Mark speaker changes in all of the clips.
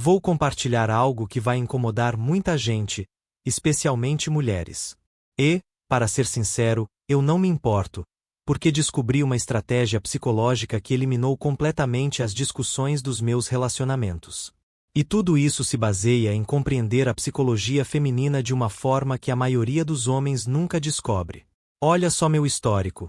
Speaker 1: Vou compartilhar algo que vai incomodar muita gente, especialmente mulheres. E, para ser sincero, eu não me importo, porque descobri uma estratégia psicológica que eliminou completamente as discussões dos meus relacionamentos. E tudo isso se baseia em compreender a psicologia feminina de uma forma que a maioria dos homens nunca descobre. Olha só meu histórico.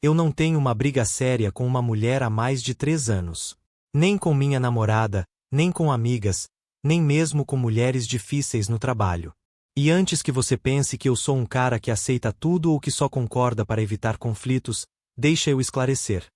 Speaker 1: Eu não tenho uma briga séria com uma mulher há mais de 3 anos. Nem com minha namorada, nem com amigas, nem mesmo com mulheres difíceis no trabalho. E antes que você pense que eu sou um cara que aceita tudo ou que só concorda para evitar conflitos, deixa eu esclarecer.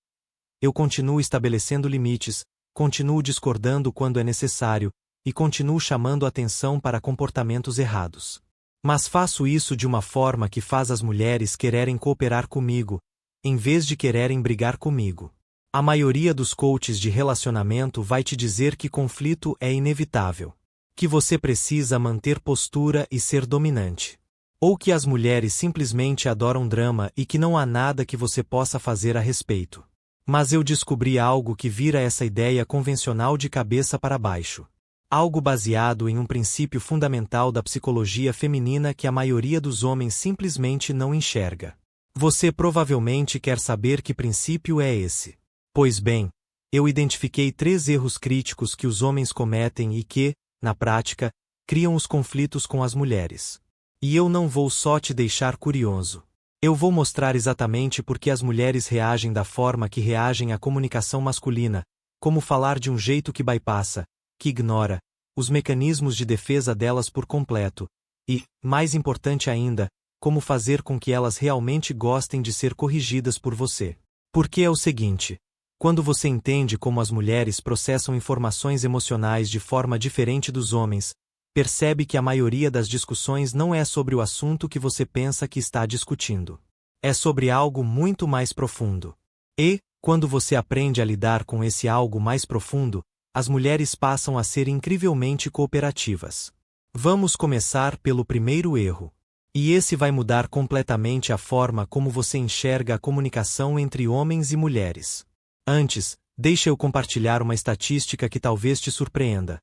Speaker 1: Eu continuo estabelecendo limites, continuo discordando quando é necessário, e continuo chamando atenção para comportamentos errados. Mas faço isso de uma forma que faz as mulheres quererem cooperar comigo, em vez de quererem brigar comigo. A maioria dos coaches de relacionamento vai te dizer que conflito é inevitável, que você precisa manter postura e ser dominante, ou que as mulheres simplesmente adoram drama e que não há nada que você possa fazer a respeito. Mas eu descobri algo que vira essa ideia convencional de cabeça para baixo. Algo baseado em um princípio fundamental da psicologia feminina que a maioria dos homens simplesmente não enxerga. Você provavelmente quer saber que princípio é esse. Pois bem, eu identifiquei 3 erros críticos que os homens cometem e que, na prática, criam os conflitos com as mulheres. E eu não vou só te deixar curioso. Eu vou mostrar exatamente por que as mulheres reagem da forma que reagem à comunicação masculina, como falar de um jeito que bypassa, que ignora, os mecanismos de defesa delas por completo, e, mais importante ainda, como fazer com que elas realmente gostem de ser corrigidas por você. Porque é o seguinte: quando você entende como as mulheres processam informações emocionais de forma diferente dos homens, percebe que a maioria das discussões não é sobre o assunto que você pensa que está discutindo. É sobre algo muito mais profundo. E, quando você aprende a lidar com esse algo mais profundo, as mulheres passam a ser incrivelmente cooperativas. Vamos começar pelo primeiro erro. E esse vai mudar completamente a forma como você enxerga a comunicação entre homens e mulheres. Antes, deixa eu compartilhar uma estatística que talvez te surpreenda.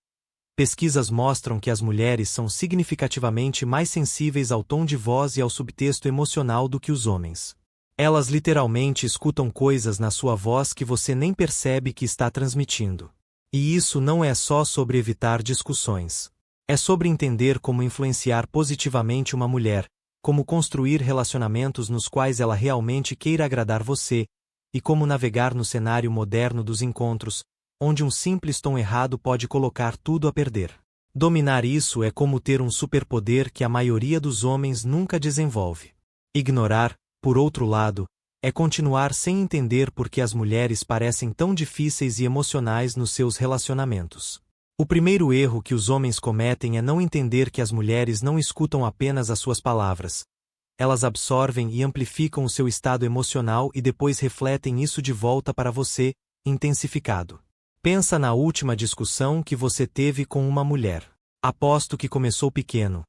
Speaker 1: Pesquisas mostram que as mulheres são significativamente mais sensíveis ao tom de voz e ao subtexto emocional do que os homens. Elas literalmente escutam coisas na sua voz que você nem percebe que está transmitindo. E isso não é só sobre evitar discussões. É sobre entender como influenciar positivamente uma mulher, como construir relacionamentos nos quais ela realmente queira agradar você, e como navegar no cenário moderno dos encontros, onde um simples tom errado pode colocar tudo a perder. Dominar isso é como ter um superpoder que a maioria dos homens nunca desenvolve. Ignorar, por outro lado, é continuar sem entender por que as mulheres parecem tão difíceis e emocionais nos seus relacionamentos. O primeiro erro que os homens cometem é não entender que as mulheres não escutam apenas as suas palavras. Elas absorvem e amplificam o seu estado emocional e depois refletem isso de volta para você, intensificado. Pensa na última discussão que você teve com uma mulher. Aposto que começou pequeno.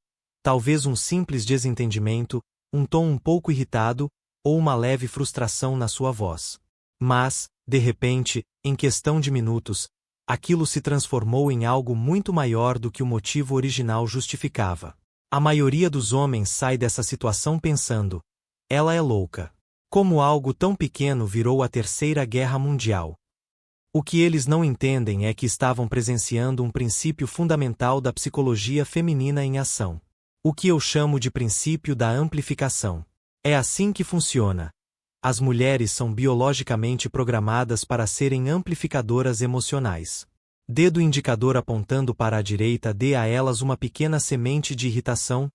Speaker 1: Talvez um simples desentendimento, um tom um pouco irritado, ou uma leve frustração na sua voz. Mas, de repente, em questão de minutos, aquilo se transformou em algo muito maior do que o motivo original justificava. A maioria dos homens sai dessa situação pensando: ela é louca. Como algo tão pequeno virou a Terceira Guerra Mundial. O que eles não entendem é que estavam presenciando um princípio fundamental da psicologia feminina em ação. O que eu chamo de princípio da amplificação. É assim que funciona. As mulheres são biologicamente programadas para serem amplificadoras emocionais. Dedo indicador apontando para a direita dê a elas uma pequena semente de irritação,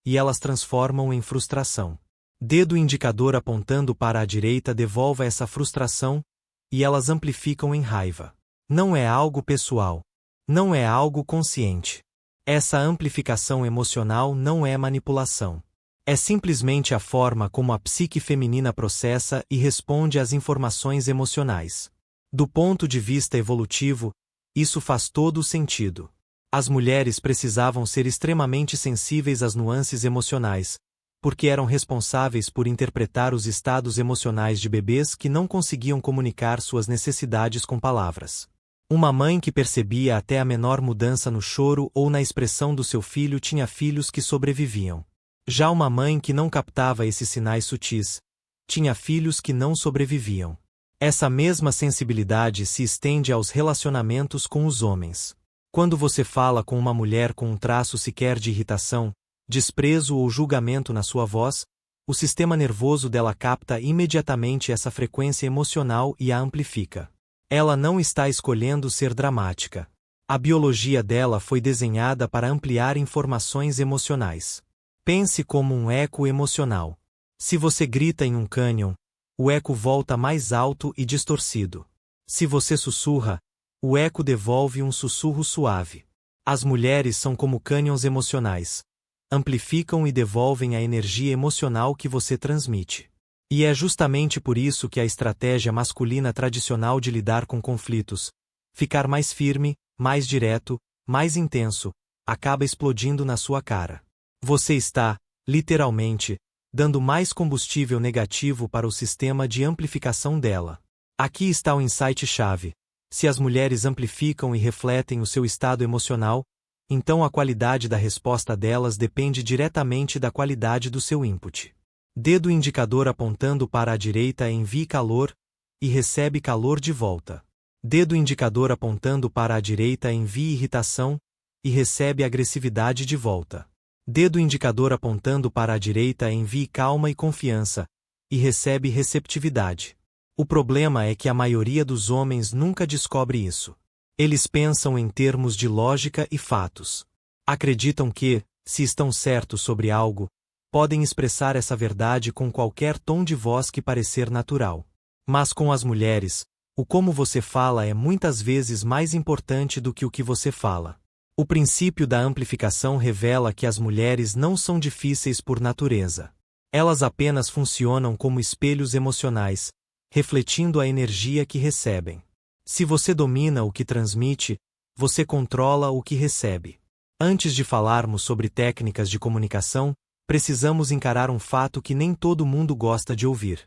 Speaker 1: e elas transformam em frustração. Dedo indicador apontando para a direita devolva essa frustração, e elas amplificam em raiva. Não é algo pessoal. Não é algo consciente. Essa amplificação emocional não é manipulação. É simplesmente a forma como a psique feminina processa e responde às informações emocionais. Do ponto de vista evolutivo, isso faz todo o sentido. As mulheres precisavam ser extremamente sensíveis às nuances emocionais, porque eram responsáveis por interpretar os estados emocionais de bebês que não conseguiam comunicar suas necessidades com palavras. Uma mãe que percebia até a menor mudança no choro ou na expressão do seu filho tinha filhos que sobreviviam. Já uma mãe que não captava esses sinais sutis, tinha filhos que não sobreviviam. Essa mesma sensibilidade se estende aos relacionamentos com os homens. Quando você fala com uma mulher com um traço sequer de irritação, desprezo ou julgamento na sua voz, o sistema nervoso dela capta imediatamente essa frequência emocional e a amplifica. Ela não está escolhendo ser dramática. A biologia dela foi desenhada para ampliar informações emocionais. Pense como um eco emocional. Se você grita em um cânion, o eco volta mais alto e distorcido. Se você sussurra, o eco devolve um sussurro suave. As mulheres são como cânions emocionais. Amplificam e devolvem a energia emocional que você transmite. E é justamente por isso que a estratégia masculina tradicional de lidar com conflitos, ficar mais firme, mais direto, mais intenso, acaba explodindo na sua cara. Você está, literalmente, dando mais combustível negativo para o sistema de amplificação dela. Aqui está o insight-chave. Se as mulheres amplificam e refletem o seu estado emocional, então a qualidade da resposta delas depende diretamente da qualidade do seu input. Dedo indicador apontando para a direita envie calor, e recebe calor de volta. Dedo indicador apontando para a direita envie irritação, e recebe agressividade de volta. Dedo indicador apontando para a direita envie calma e confiança, e recebe receptividade. O problema é que a maioria dos homens nunca descobre isso. Eles pensam em termos de lógica e fatos. Acreditam que, se estão certos sobre algo, podem expressar essa verdade com qualquer tom de voz que parecer natural. Mas com as mulheres, o como você fala é muitas vezes mais importante do que o que você fala. O princípio da amplificação revela que as mulheres não são difíceis por natureza. Elas apenas funcionam como espelhos emocionais, refletindo a energia que recebem. Se você domina o que transmite, você controla o que recebe. Antes de falarmos sobre técnicas de comunicação, precisamos encarar um fato que nem todo mundo gosta de ouvir.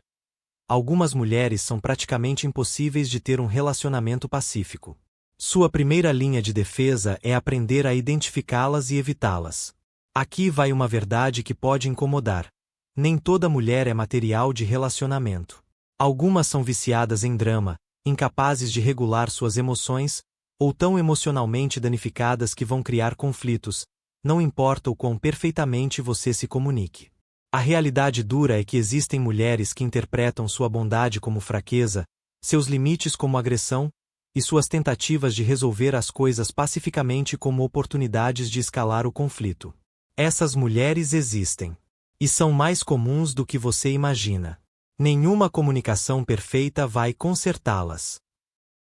Speaker 1: Algumas mulheres são praticamente impossíveis de ter um relacionamento pacífico. Sua primeira linha de defesa é aprender a identificá-las e evitá-las. Aqui vai uma verdade que pode incomodar. Nem toda mulher é material de relacionamento. Algumas são viciadas em drama, incapazes de regular suas emoções, ou tão emocionalmente danificadas que vão criar conflitos, não importa o quão perfeitamente você se comunique. A realidade dura é que existem mulheres que interpretam sua bondade como fraqueza, seus limites como agressão, e suas tentativas de resolver as coisas pacificamente como oportunidades de escalar o conflito. Essas mulheres existem. E são mais comuns do que você imagina. Nenhuma comunicação perfeita vai consertá-las.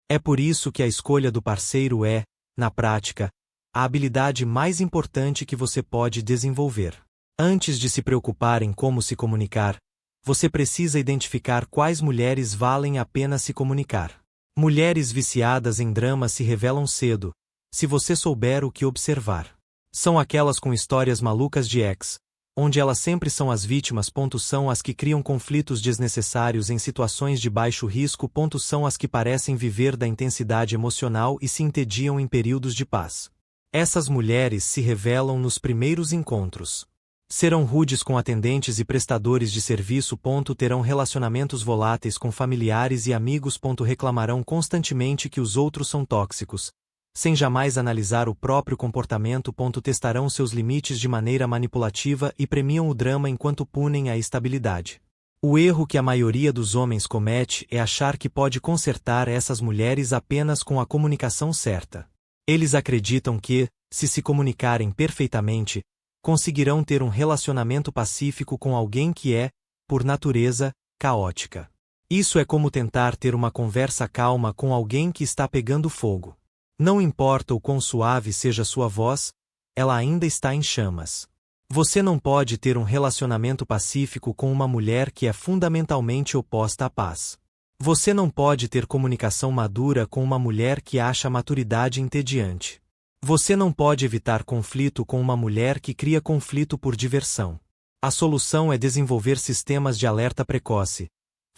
Speaker 1: É por isso que a escolha do parceiro é, na prática, a habilidade mais importante que você pode desenvolver. Antes de se preocupar em como se comunicar, você precisa identificar quais mulheres valem a pena se comunicar. Mulheres viciadas em drama se revelam cedo, se você souber o que observar. São aquelas com histórias malucas de ex, onde elas sempre são as vítimas. São as que criam conflitos desnecessários em situações de baixo risco. São as que parecem viver da intensidade emocional e se entediam em períodos de paz. Essas mulheres se revelam nos primeiros encontros. Serão rudes com atendentes e prestadores de serviço. Terão relacionamentos voláteis com familiares e amigos. Reclamarão constantemente que os outros são tóxicos, sem jamais analisar o próprio comportamento. Testarão seus limites de maneira manipulativa e premiam o drama enquanto punem a estabilidade. O erro que a maioria dos homens comete é achar que pode consertar essas mulheres apenas com a comunicação certa. Eles acreditam que, se comunicarem perfeitamente, conseguirão ter um relacionamento pacífico com alguém que é, por natureza, caótica. Isso é como tentar ter uma conversa calma com alguém que está pegando fogo. Não importa o quão suave seja sua voz, ela ainda está em chamas. Você não pode ter um relacionamento pacífico com uma mulher que é fundamentalmente oposta à paz. Você não pode ter comunicação madura com uma mulher que acha a maturidade entediante. Você não pode evitar conflito com uma mulher que cria conflito por diversão. A solução é desenvolver sistemas de alerta precoce,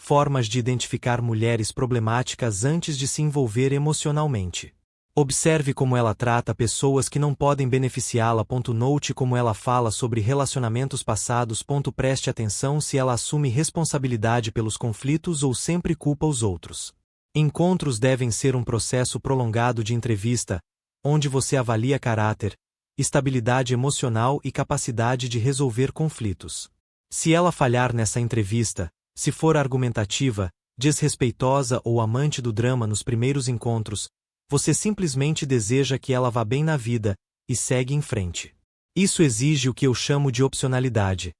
Speaker 1: Formas de identificar mulheres problemáticas antes de se envolver emocionalmente. Observe como ela trata pessoas que não podem beneficiá-la. Note como ela fala sobre relacionamentos passados. Preste atenção se ela assume responsabilidade pelos conflitos ou sempre culpa os outros. Encontros devem ser um processo prolongado de entrevista, onde você avalia caráter, estabilidade emocional e capacidade de resolver conflitos. Se ela falhar nessa entrevista, se for argumentativa, desrespeitosa ou amante do drama nos primeiros encontros, você simplesmente deseja que ela vá bem na vida e segue em frente. Isso exige o que eu chamo de opcionalidade.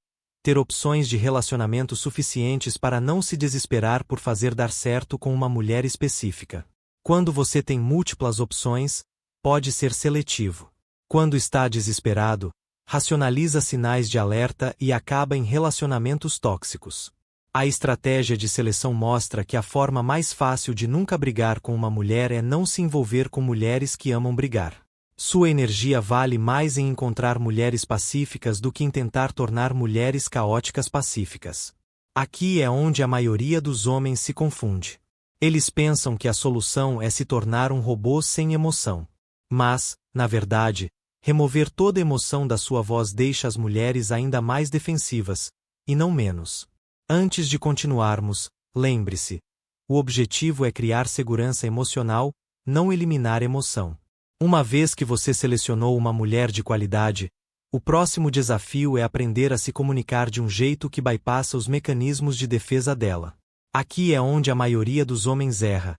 Speaker 1: Ter opções de relacionamento suficientes para não se desesperar por fazer dar certo com uma mulher específica. Quando você tem múltiplas opções, pode ser seletivo. Quando está desesperado, racionaliza sinais de alerta e acaba em relacionamentos tóxicos. A estratégia de seleção mostra que a forma mais fácil de nunca brigar com uma mulher é não se envolver com mulheres que amam brigar. Sua energia vale mais em encontrar mulheres pacíficas do que em tentar tornar mulheres caóticas pacíficas. Aqui é onde a maioria dos homens se confunde. Eles pensam que a solução é se tornar um robô sem emoção. Mas, na verdade, remover toda emoção da sua voz deixa as mulheres ainda mais defensivas, e não menos. Antes de continuarmos, lembre-se: o objetivo é criar segurança emocional, não eliminar emoção. Uma vez que você selecionou uma mulher de qualidade, o próximo desafio é aprender a se comunicar de um jeito que bypassa os mecanismos de defesa dela. Aqui é onde a maioria dos homens erra.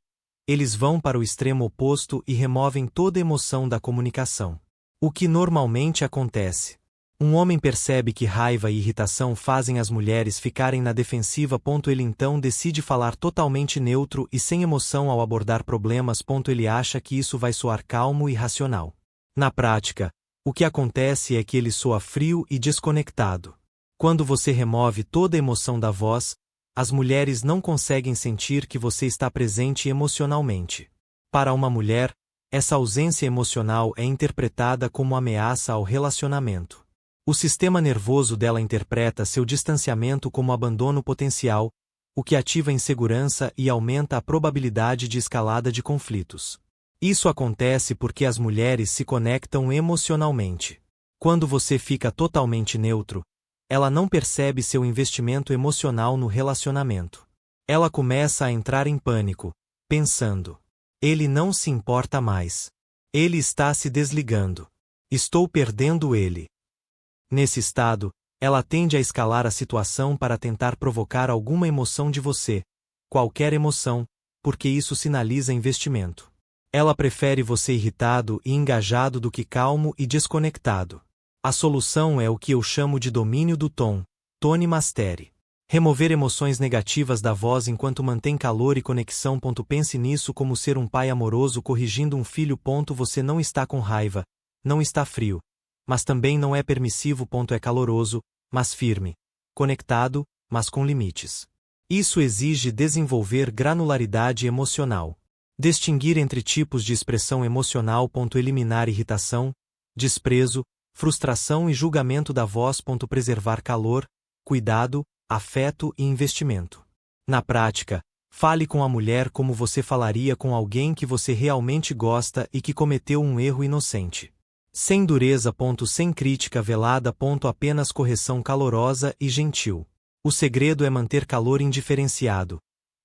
Speaker 1: Eles vão para o extremo oposto e removem toda emoção da comunicação. O que normalmente acontece? Um homem percebe que raiva e irritação fazem as mulheres ficarem na defensiva. Ele então decide falar totalmente neutro e sem emoção ao abordar problemas. Ele acha que isso vai soar calmo e racional. Na prática, o que acontece é que ele soa frio e desconectado. Quando você remove toda a emoção da voz, as mulheres não conseguem sentir que você está presente emocionalmente. Para uma mulher, essa ausência emocional é interpretada como ameaça ao relacionamento. O sistema nervoso dela interpreta seu distanciamento como abandono potencial, o que ativa a insegurança e aumenta a probabilidade de escalada de conflitos. Isso acontece porque as mulheres se conectam emocionalmente. Quando você fica totalmente neutro, ela não percebe seu investimento emocional no relacionamento. Ela começa a entrar em pânico, pensando: ele não se importa mais. Ele está se desligando. Estou perdendo ele. Nesse estado, ela tende a escalar a situação para tentar provocar alguma emoção de você, qualquer emoção, porque isso sinaliza investimento. Ela prefere você irritado e engajado do que calmo e desconectado. A solução é o que eu chamo de domínio do tom, tone mastery. Remover emoções negativas da voz enquanto mantém calor e conexão. Pense nisso como ser um pai amoroso corrigindo um filho. Você não está com raiva, não está frio, mas também não é permissivo. É caloroso, mas firme, conectado, mas com limites. Isso exige desenvolver granularidade emocional. Distinguir entre tipos de expressão emocional. Eliminar irritação, desprezo, frustração e julgamento da voz. Preservar calor, cuidado, afeto e investimento. Na prática, fale com a mulher como você falaria com alguém que você realmente gosta e que cometeu um erro inocente. Sem dureza. Sem crítica velada. Apenas correção calorosa e gentil. O segredo é manter calor indiferenciado.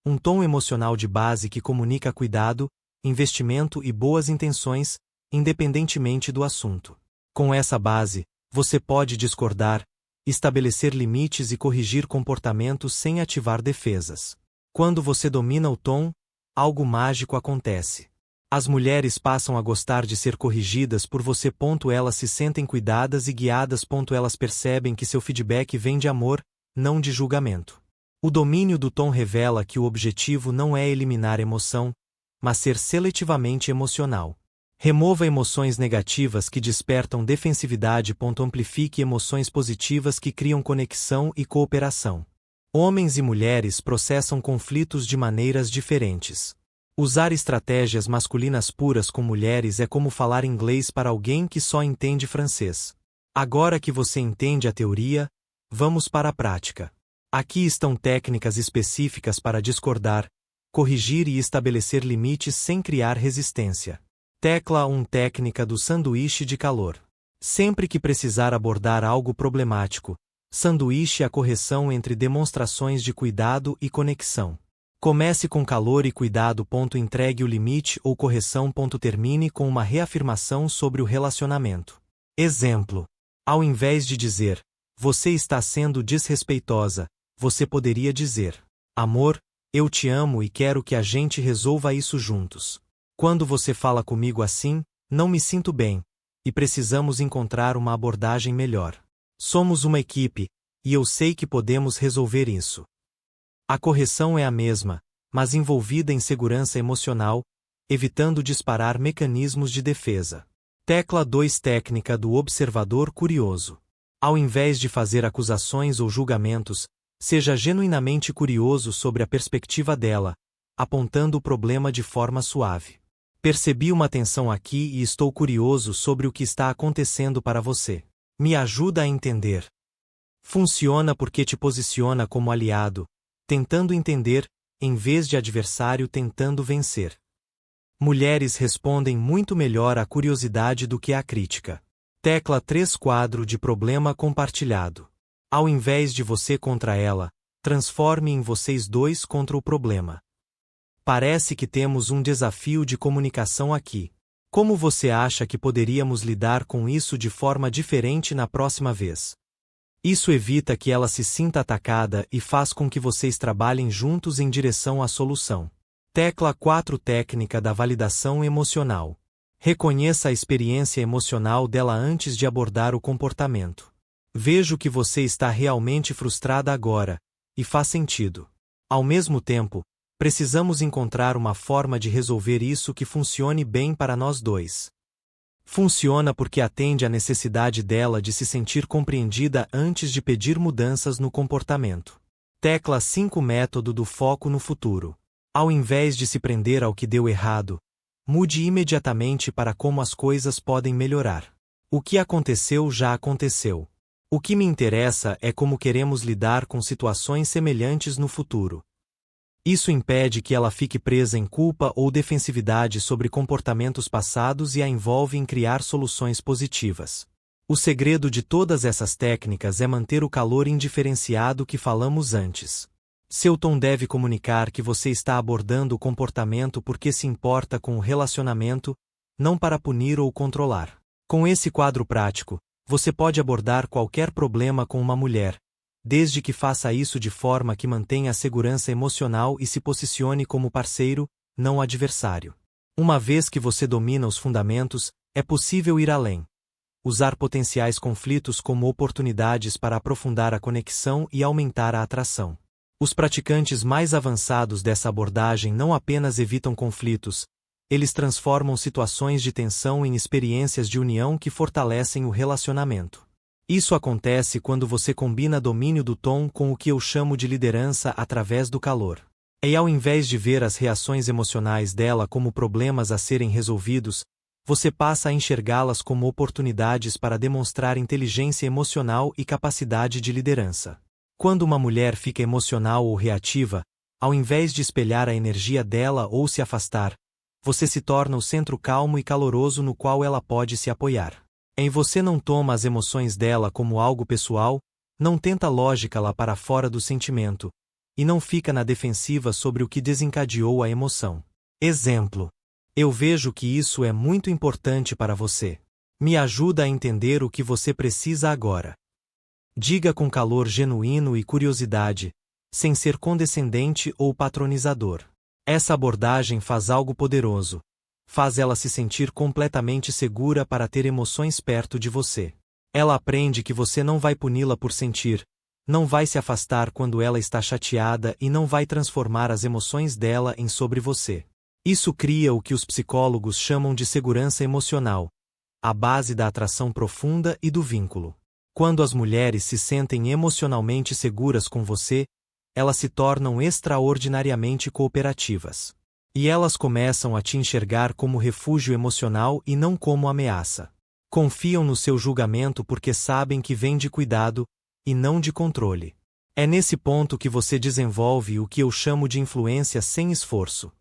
Speaker 1: Um tom emocional de base que comunica cuidado, investimento e boas intenções, independentemente do assunto. Com essa base, você pode discordar, estabelecer limites e corrigir comportamentos sem ativar defesas. Quando você domina o tom, algo mágico acontece. As mulheres passam a gostar de ser corrigidas por você. Elas se sentem cuidadas e guiadas. Elas percebem que seu feedback vem de amor, não de julgamento. O domínio do tom revela que o objetivo não é eliminar emoção, mas ser seletivamente emocional. Remova emoções negativas que despertam defensividade. Amplifique emoções positivas que criam conexão e cooperação. Homens e mulheres processam conflitos de maneiras diferentes. Usar estratégias masculinas puras com mulheres é como falar inglês para alguém que só entende francês. Agora que você entende a teoria, vamos para a prática. Aqui estão técnicas específicas para discordar, corrigir e estabelecer limites sem criar resistência. Tecla 1 Técnica do sanduíche de calor. Sempre que precisar abordar algo problemático, sanduíche a correção entre demonstrações de cuidado e conexão. Comece com calor e cuidado. Entregue o limite ou correção. Termine com uma reafirmação sobre o relacionamento. Exemplo. Ao invés de dizer, você está sendo desrespeitosa, você poderia dizer, amor, eu te amo e quero que a gente resolva isso juntos. Quando você fala comigo assim, não me sinto bem, e precisamos encontrar uma abordagem melhor. Somos uma equipe, e eu sei que podemos resolver isso. A correção é a mesma, mas envolvida em segurança emocional, evitando disparar mecanismos de defesa. Tecla 2 Técnica do observador curioso. Ao invés de fazer acusações ou julgamentos, seja genuinamente curioso sobre a perspectiva dela, apontando o problema de forma suave. Percebi uma tensão aqui e estou curioso sobre o que está acontecendo para você. Me ajuda a entender. Funciona porque te posiciona como aliado, tentando entender, em vez de adversário tentando vencer. Mulheres respondem muito melhor à curiosidade do que à crítica. Tecla 3 Quadro de problema compartilhado. Ao invés de você contra ela, transforme em vocês dois contra o problema. Parece que temos um desafio de comunicação aqui. Como você acha que poderíamos lidar com isso de forma diferente na próxima vez? Isso evita que ela se sinta atacada e faz com que vocês trabalhem juntos em direção à solução. Tecla 4 Técnica da validação emocional. Reconheça a experiência emocional dela antes de abordar o comportamento. Vejo que você está realmente frustrada agora, e faz sentido. Ao mesmo tempo, precisamos encontrar uma forma de resolver isso que funcione bem para nós dois. Funciona porque atende à necessidade dela de se sentir compreendida antes de pedir mudanças no comportamento. Tecla 5 Método do foco no futuro. Ao invés de se prender ao que deu errado, mude imediatamente para como as coisas podem melhorar. O que aconteceu já aconteceu. O que me interessa é como queremos lidar com situações semelhantes no futuro. Isso impede que ela fique presa em culpa ou defensividade sobre comportamentos passados e a envolve em criar soluções positivas. O segredo de todas essas técnicas é manter o calor indiferenciado que falamos antes. Seu tom deve comunicar que você está abordando o comportamento porque se importa com o relacionamento, não para punir ou controlar. Com esse quadro prático, você pode abordar qualquer problema com uma mulher, desde que faça isso de forma que mantenha a segurança emocional e se posicione como parceiro, não adversário. Uma vez que você domina os fundamentos, é possível ir além. Usar potenciais conflitos como oportunidades para aprofundar a conexão e aumentar a atração. Os praticantes mais avançados dessa abordagem não apenas evitam conflitos, eles transformam situações de tensão em experiências de união que fortalecem o relacionamento. Isso acontece quando você combina domínio do tom com o que eu chamo de liderança através do calor. E ao invés de ver as reações emocionais dela como problemas a serem resolvidos, você passa a enxergá-las como oportunidades para demonstrar inteligência emocional e capacidade de liderança. Quando uma mulher fica emocional ou reativa, ao invés de espelhar a energia dela ou se afastar, você se torna o centro calmo e caloroso no qual ela pode se apoiar. Em você não toma as emoções dela como algo pessoal, não tenta lógica-la para fora do sentimento, e não fica na defensiva sobre o que desencadeou a emoção. Exemplo. Eu vejo que isso é muito importante para você. Me ajuda a entender o que você precisa agora. Diga com calor genuíno e curiosidade, sem ser condescendente ou patronizador. Essa abordagem faz algo poderoso. Faz ela se sentir completamente segura para ter emoções perto de você. Ela aprende que você não vai puni-la por sentir, não vai se afastar quando ela está chateada e não vai transformar as emoções dela em sobre você. Isso cria o que os psicólogos chamam de segurança emocional, a base da atração profunda e do vínculo. Quando as mulheres se sentem emocionalmente seguras com você, elas se tornam extraordinariamente cooperativas. E elas começam a te enxergar como refúgio emocional e não como ameaça. Confiam no seu julgamento porque sabem que vem de cuidado, e não de controle. É nesse ponto que você desenvolve o que eu chamo de influência sem esforço.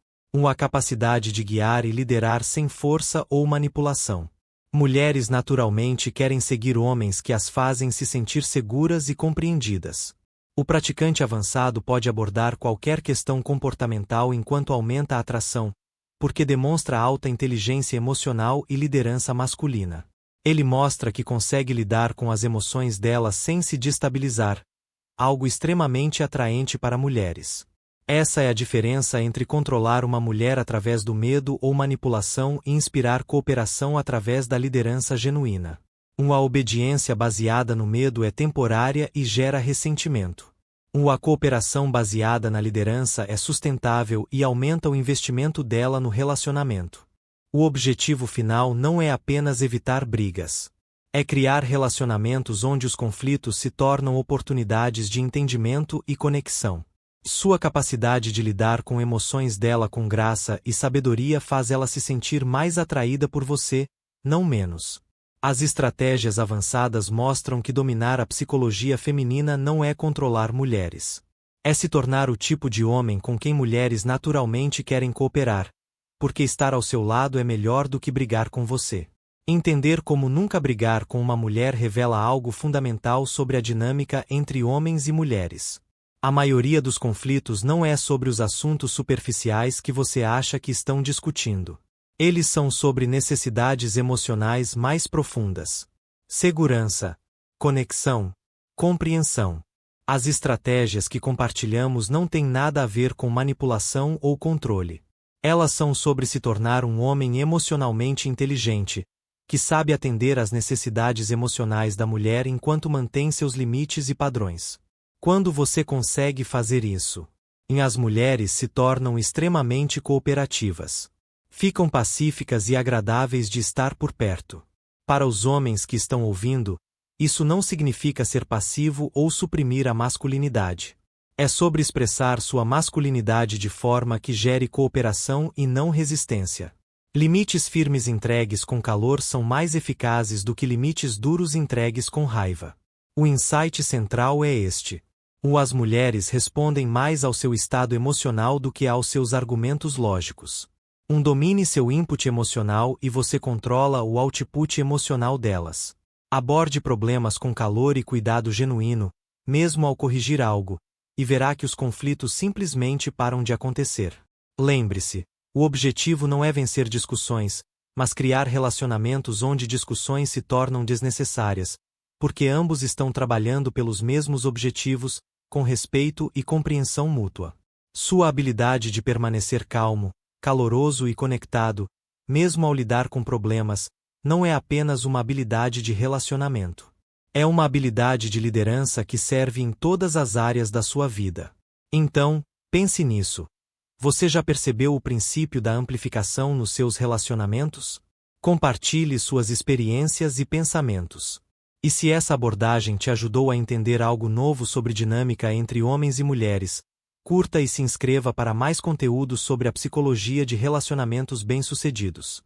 Speaker 1: A capacidade de guiar e liderar sem força ou manipulação. Mulheres naturalmente querem seguir homens que as fazem se sentir seguras e compreendidas. O praticante avançado pode abordar qualquer questão comportamental enquanto aumenta a atração, porque demonstra alta inteligência emocional e liderança masculina. Ele mostra que consegue lidar com as emoções dela sem se destabilizar, algo extremamente atraente para mulheres. Essa é a diferença entre controlar uma mulher através do medo ou manipulação e inspirar cooperação através da liderança genuína. A obediência baseada no medo é temporária e gera ressentimento. A cooperação baseada na liderança é sustentável e aumenta o investimento dela no relacionamento. O objetivo final não é apenas evitar brigas. É criar relacionamentos onde os conflitos se tornam oportunidades de entendimento e conexão. Sua capacidade de lidar com emoções dela com graça e sabedoria faz ela se sentir mais atraída por você, não menos. As estratégias avançadas mostram que dominar a psicologia feminina não é controlar mulheres. É se tornar o tipo de homem com quem mulheres naturalmente querem cooperar, porque estar ao seu lado é melhor do que brigar com você. Entender como nunca brigar com uma mulher revela algo fundamental sobre a dinâmica entre homens e mulheres. A maioria dos conflitos não é sobre os assuntos superficiais que você acha que estão discutindo. Eles são sobre necessidades emocionais mais profundas. Segurança, conexão, compreensão. As estratégias que compartilhamos não têm nada a ver com manipulação ou controle. Elas são sobre se tornar um homem emocionalmente inteligente, que sabe atender às necessidades emocionais da mulher enquanto mantém seus limites e padrões. Quando você consegue fazer isso, as mulheres se tornam extremamente cooperativas. Ficam pacíficas e agradáveis de estar por perto. Para os homens que estão ouvindo, isso não significa ser passivo ou suprimir a masculinidade. É sobre expressar sua masculinidade de forma que gere cooperação e não resistência. Limites firmes entregues com calor são mais eficazes do que limites duros entregues com raiva. O insight central é este. As mulheres respondem mais ao seu estado emocional do que aos seus argumentos lógicos. Domine seu input emocional e você controla o output emocional delas. Aborde problemas com calor e cuidado genuíno, mesmo ao corrigir algo, e verá que os conflitos simplesmente param de acontecer. Lembre-se, o objetivo não é vencer discussões, mas criar relacionamentos onde discussões se tornam desnecessárias, porque ambos estão trabalhando pelos mesmos objetivos, com respeito e compreensão mútua. Sua habilidade de permanecer calmo, caloroso e conectado, mesmo ao lidar com problemas, não é apenas uma habilidade de relacionamento. É uma habilidade de liderança que serve em todas as áreas da sua vida. Então, pense nisso. Você já percebeu o princípio da amplificação nos seus relacionamentos? Compartilhe suas experiências e pensamentos. E se essa abordagem te ajudou a entender algo novo sobre dinâmica entre homens e mulheres, curta e se inscreva para mais conteúdos sobre a psicologia de relacionamentos bem-sucedidos.